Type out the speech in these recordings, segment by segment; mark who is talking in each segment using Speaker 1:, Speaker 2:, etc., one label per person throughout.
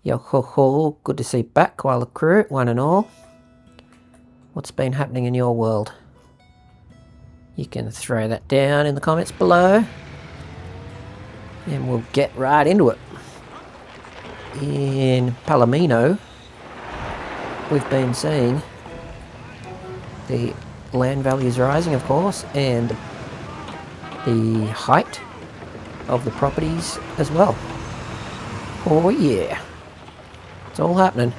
Speaker 1: Yo ho ho, good to see you back, Koala Crew, one and all. What's been happening in your world? You can throw that down in the comments below. And we'll get right into it. In Palomino, we've been seeing the land values rising, of course, and the height of the properties as well. Oh yeah, it's all happening.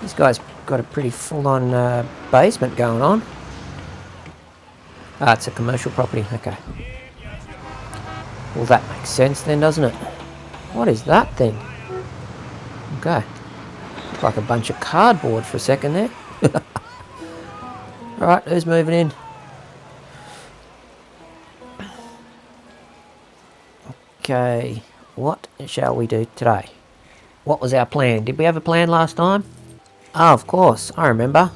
Speaker 1: This guy's got a pretty full-on basement going on. Ah, it's a commercial property, okay. Well, that makes sense then, doesn't it? What is that thing? Okay. Looked like a bunch of cardboard for a second there. Alright, who's moving in? Okay, what shall we do today? What was our plan? Did we have a plan last time? Oh, of course, I remember.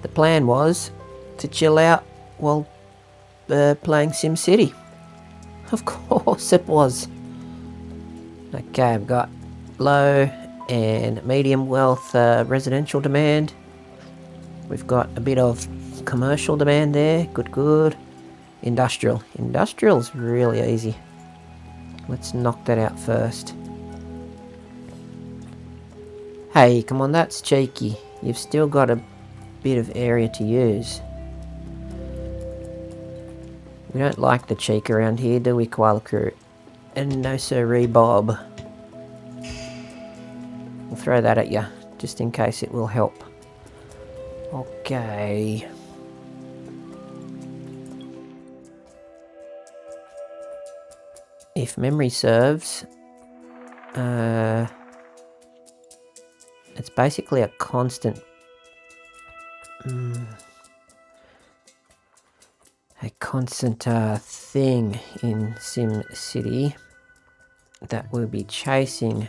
Speaker 1: The plan was to chill out while playing SimCity. Of course it was. Okay, I've got low and medium wealth residential demand. We've got a bit of commercial demand there. Good, good. Industrial. Industrial's really easy. Let's knock that out first. Hey, come on, that's cheeky. You've still got a bit of area to use. We don't like the cheek around here, do we, Koala Crew? And no sirree, Bob. We'll throw that at you, just in case it will help. Okay. If memory serves, it's basically a constant thing in SimCity that will be chasing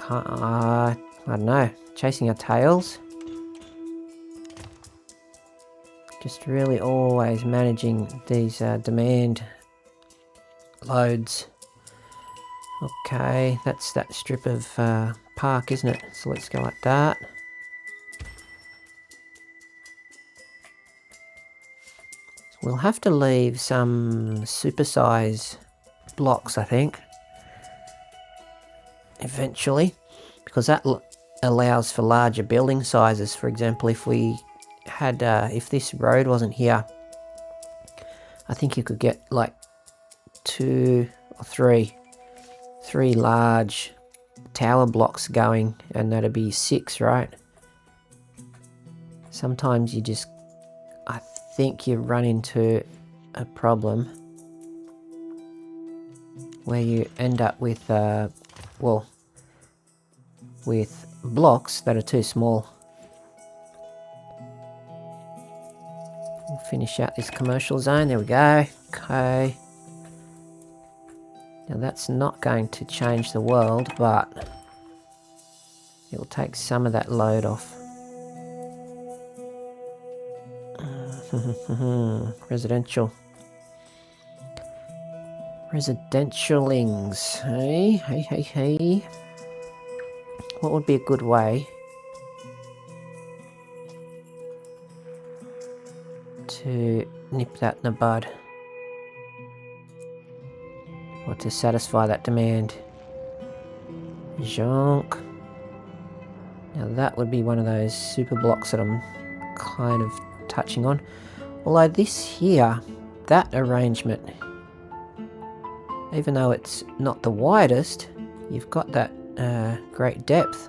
Speaker 1: I don't know, chasing our tails. Just really always managing these demand loads. Okay, that's that strip of park, isn't it? So let's go like that. We'll have to leave some supersize blocks, I think, eventually, because that allows for larger building sizes. For example, if we had, if this road wasn't here, I think you could get like 2 or 3 large tower blocks going, and that'd be 6, right? Sometimes you just, I think you run into a problem where you end up with, well, with blocks that are too small. We'll finish out this commercial zone, there we go, okay. Now that's not going to change the world, but it will take some of that load off. Residential. Residentialings, hey? Hey. What would be a good way to nip that in the bud? Or to satisfy that demand? Jonk. Now that would be one of those super blocks that I'm kind of touching on. Although this here, that arrangement, even though it's not the widest, you've got that great depth.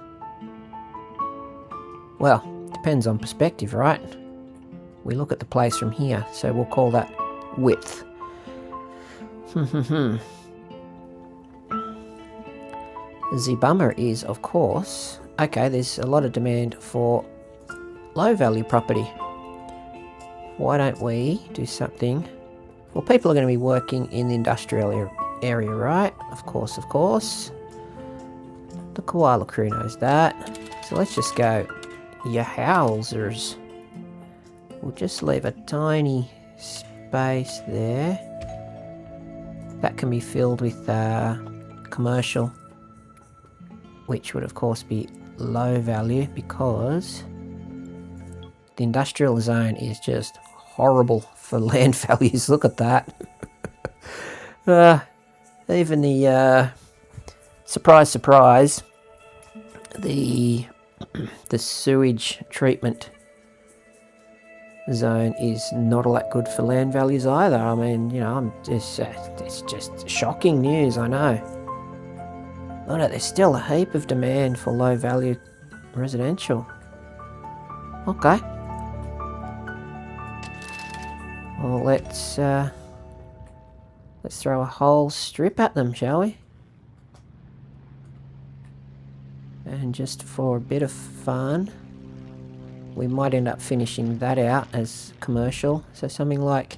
Speaker 1: Well, depends on perspective, right? We look at the place from here, so we'll call that width. The bummer is, of course, okay, there's a lot of demand for low value property. Why don't we do something? Well, people are going to be working in the industrial area, right? Of course, of course. The Koala Crew knows that. So let's just go, ya howlers. we'll just leave a tiny space there. That can be filled with commercial, which would of course be low value because the industrial zone is just horrible for land values. Look at that. Even the surprise, surprise, the sewage treatment zone is not all that good for land values either. I mean, you know, it's just shocking news, I know. Look at, there's still a heap of demand for low value residential. Okay. Well, let's throw a whole strip at them, shall we? And just for a bit of fun, we might end up finishing that out as commercial. So something like,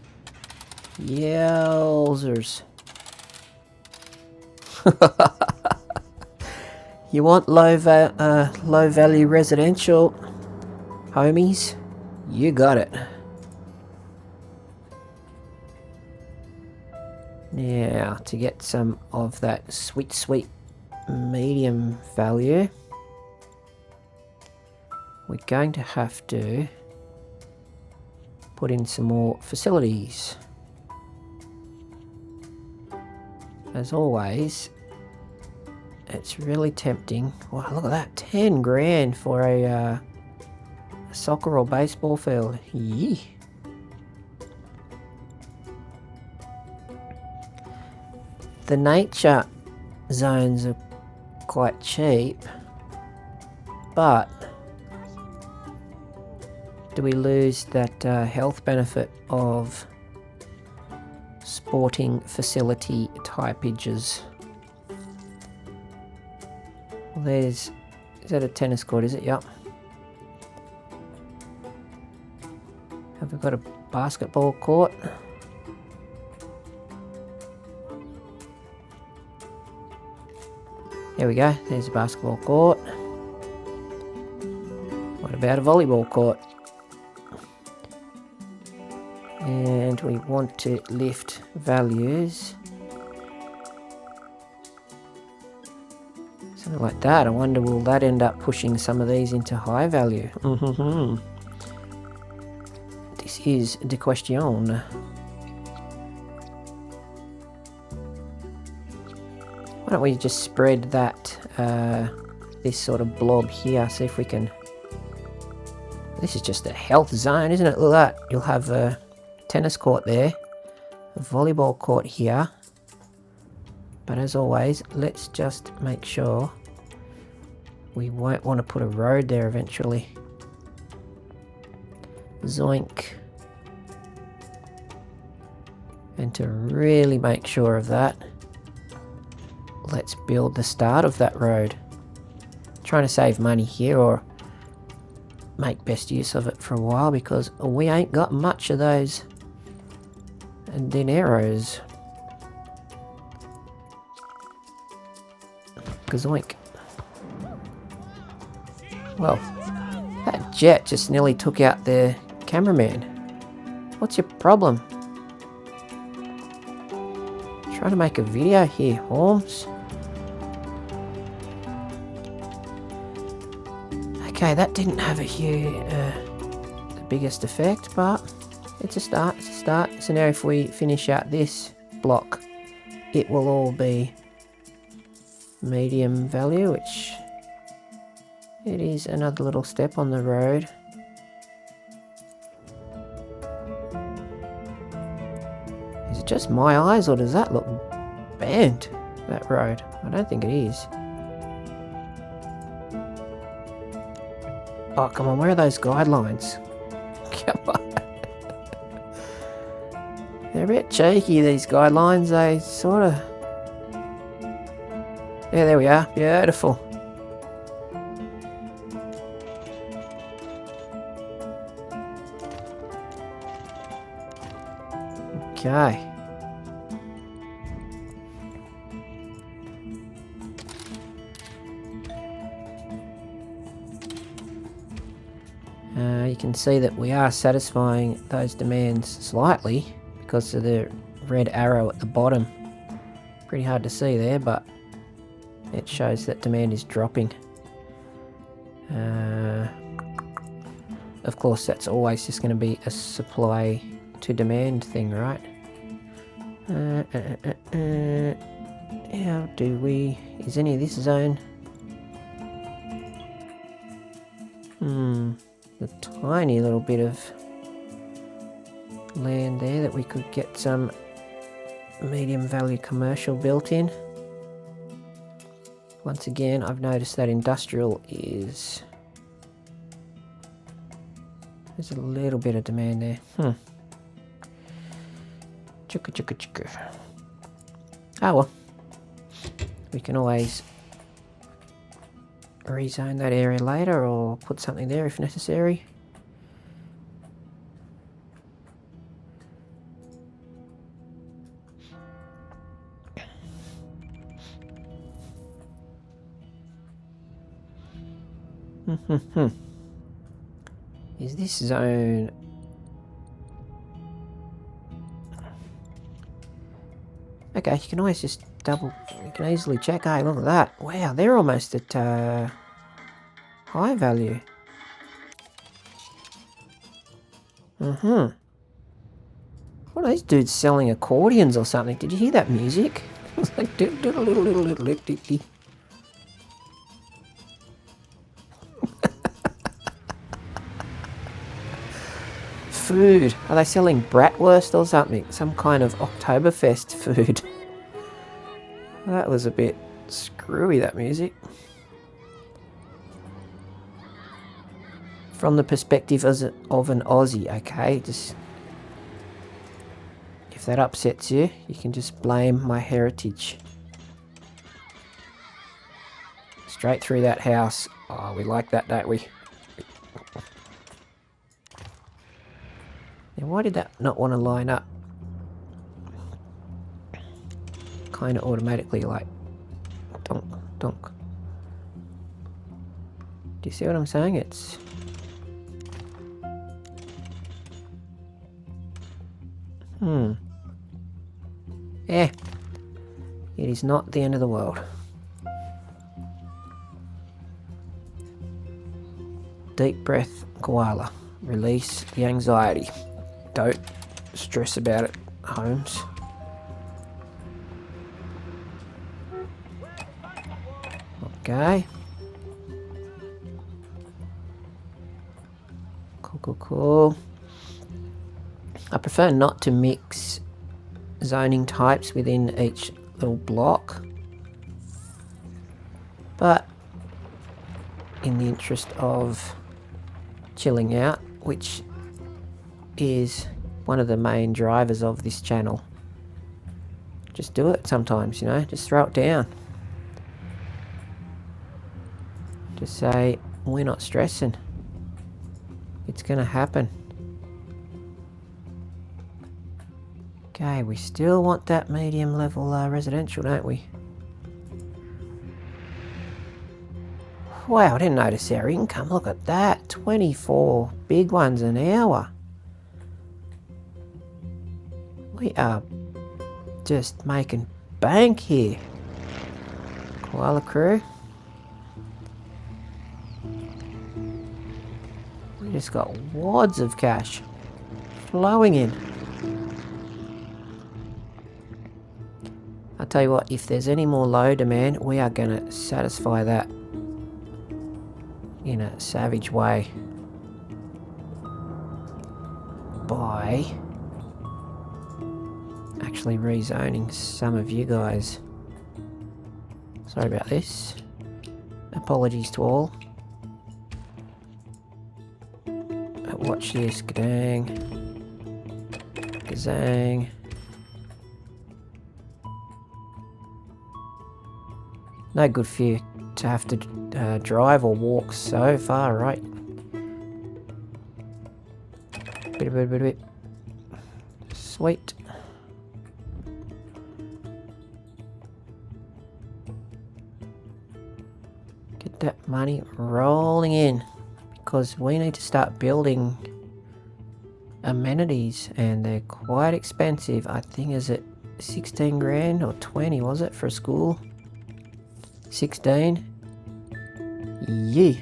Speaker 1: yowzers. You want low value residential, homies? You got it. Now, to get some of that sweet medium value, we're going to have to put in some more facilities. As always, it's really tempting. Wow, look at that, 10 grand for a soccer or baseball field. Yee. The nature zones are quite cheap, but do we lose that health benefit of sporting facility typeages? Well, is that a tennis court, is it? Yep. Have we got a basketball court? There we go, there's a basketball court. What about a volleyball court? And we want to lift values. Something like that. I wonder, will that end up pushing some of these into high value? This is the question. Why don't we just spread that, this sort of blob here, see if we can... This is just a health zone, isn't it? Look at that. You'll have a tennis court there, a volleyball court here. But as always, let's just make sure we won't want to put a road there eventually. Zoink. And to really make sure of that, let's build the start of that road. Trying to save money here, or make best use of it for a while, because we ain't got much of those dineros. Gazoink. Well, that jet just nearly took out the cameraman. What's your problem? Trying to make a video here, Holmes. Okay, that didn't have a huge, the biggest effect, but it's a start. It's a start. So now, if we finish out this block, it will all be medium value, which it is another little step on the road. Is it just my eyes, or does that look bent, that road? I don't think it is. Oh, come on, where are those guidelines? Come on. They're a bit cheeky, these guidelines. They sort of... Yeah, there we are. Beautiful. Okay. You can see that we are satisfying those demands slightly because of the red arrow at the bottom. Pretty hard to see there, but it shows that demand is dropping. Of course, that's always just going to be a supply to demand thing, right? How do we... Is any of this zone? A tiny little bit of land there that we could get some medium value commercial built in. Once again, I've noticed that industrial is... There's a little bit of demand there. Chugga chugga chugga. Oh well. We can always rezone that area later or put something there if necessary. Is this zone... Okay, you can always just you can easily check. Hey, look at that. Wow, they're almost at high value. What are these dudes selling accordions or something? Did you hear that music? It was like diddle. Food. Are they selling bratwurst or something? Some kind of Oktoberfest food. That was a bit screwy, that music. From the perspective of an Aussie, okay? Just... If that upsets you, you can just blame my heritage. Straight through that house. Oh, we like that, don't we? Now, why did that not want to line up? Kind of automatically, like, donk, donk. Do you see what I'm saying? It's... Yeah. It is not the end of the world. Deep breath, koala. Release the anxiety. Don't stress about it, Holmes. Okay. Cool. I prefer not to mix zoning types within each little block, but in the interest of chilling out, which is one of the main drivers of this channel, just do it sometimes, you know, just throw it down. Just say, we're not stressing. It's gonna happen. Okay, we still want that medium level residential, don't we? Wow, I didn't notice our income. Look at that. 24 big ones an hour. We are just making bank here. Koala crew. We just got wads of cash flowing in. I'll tell you what, if there's any more low demand, we are going to satisfy that in a savage way by actually rezoning some of you guys. Sorry about this. Apologies to all. But watch this, gadang, gazang. No good for you to have to drive or walk so far, right? Bit. Sweet. Get that money rolling in. because we need to start building amenities, and they're quite expensive. I think, is it 16 grand or 20, was it, for a school? 16? Yeah.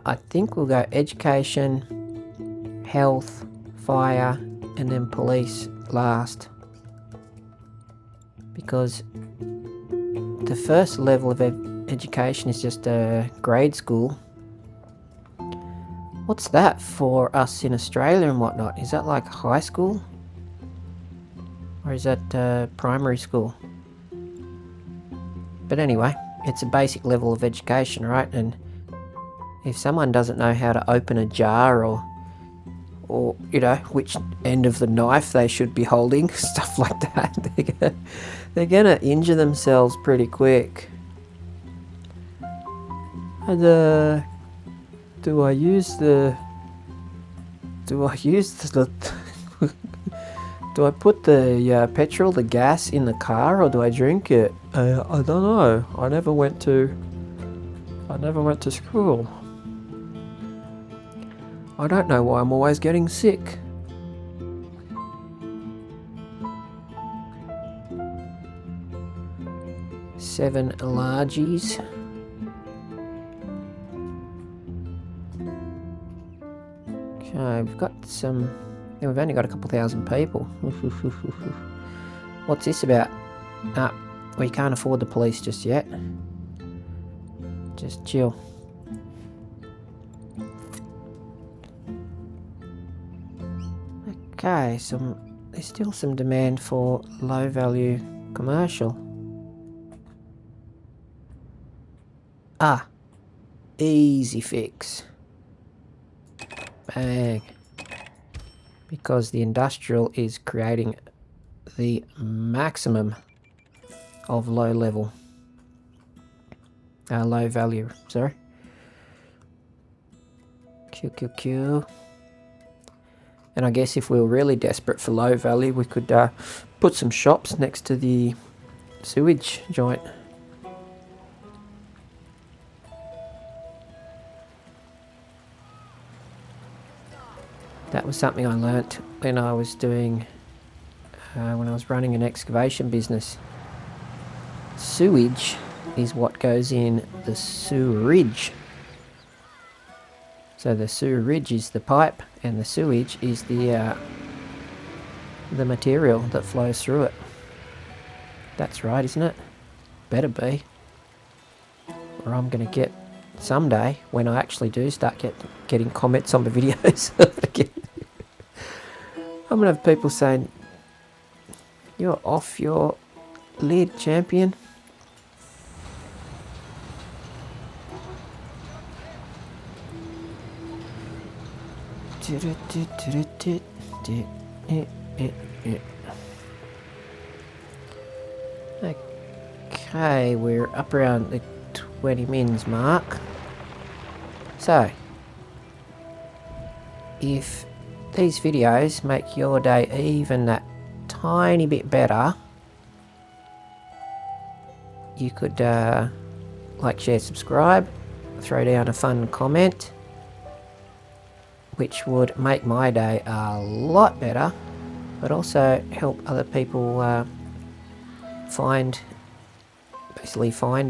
Speaker 1: I think we'll go education, health, fire, and then police last. Because the first level of education is just a grade school. What's that for us in Australia and whatnot? Is that like high school? Or is that primary school? But anyway, it's a basic level of education, right? And if someone doesn't know how to open a jar or you know, which end of the knife they should be holding, stuff like that, they're gonna injure themselves pretty quick. And do I use the do I put the petrol, the gas in the car, or do I drink it? I don't know. I never went to school. I don't know why I'm always getting sick. Seven largies. Okay, we've got some... Yeah, we've only got a couple thousand people. What's this about? Ah, we can't afford the police just yet. Just chill. Okay, there's still some demand for low value commercial. Ah, easy fix. Bang. Because the industrial is creating the maximum of low value, sorry. Q. And I guess if we were really desperate for low value, we could put some shops next to the sewage joint. That was something I learnt when I was doing, when I was running an excavation business. Sewage is what goes in the sewerage. So the sewerage is the pipe, and the sewage is the material that flows through it. That's right, isn't it? Better be. Or I'm going to get, someday, when I actually do start getting comments on the videos, I'm going to have people saying, "You're off your lid, champion." Okay, we're up around the 20 mins mark. So, if these videos make your day even that tiny bit better, you could like, share, subscribe, throw down a fun comment, which would make my day a lot better, but also help other people find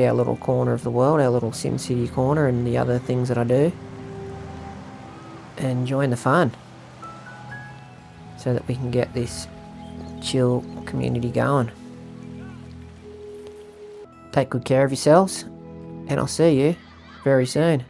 Speaker 1: our little corner of the world, our little SimCity corner, and the other things that I do, and join the fun, so that we can get this chill community going. Take good care of yourselves, and I'll see you very soon.